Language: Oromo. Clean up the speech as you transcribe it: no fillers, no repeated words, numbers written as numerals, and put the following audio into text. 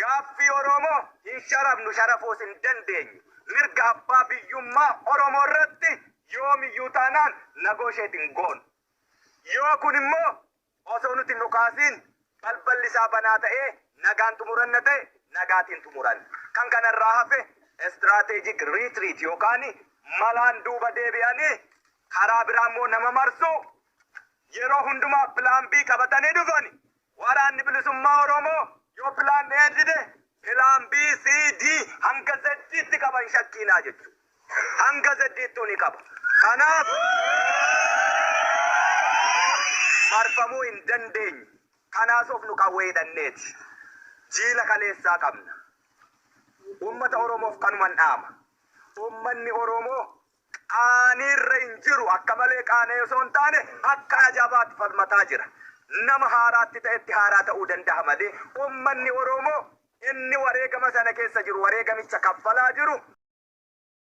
Gaaffii Oromoo hin sharafnu sharafuus hin dandeenyu. Mirga abbaa biyyummaa Oromoo irratti yoomiyyuu taanaan nagosheetiin goonu. Yoo kun immoo osoo nuti nukaasiin balballi isaa banaa ta'ee nagaan xumuranna ta'e nagaatiin xumuran. Kan kanarraa hafe strategic retreat yookaan malaan duuba deebi'anii karaa biraa immoo nama marsu yeroo hundumaa pilaan B qabatanii dhufani. Waraanni bilisummaa Oromoo yoo pilaan A dide pilaan B, C, D hanga Z'tti qaban shakkiinaa jechuudha. Hanga Z'ttuu ni qaba. Kanaaf marfamuu hin dandeenyu. Kanaaf of nu qawweedhanneeti. Jiila kaleessaa qabna. Uummata Oromoof kanuman dhaama. Uummanni Oromoo qaaniirra hin jiru akka malee qaanee osoo hin taane akka ajaa'ibaatti falmataa jira. Nama haaraatti ta'etti haaraa ta'uu danda'a malee uummanni Oromoo inni wareegama sana keessa jiru wareegamicha kaffalaa jiru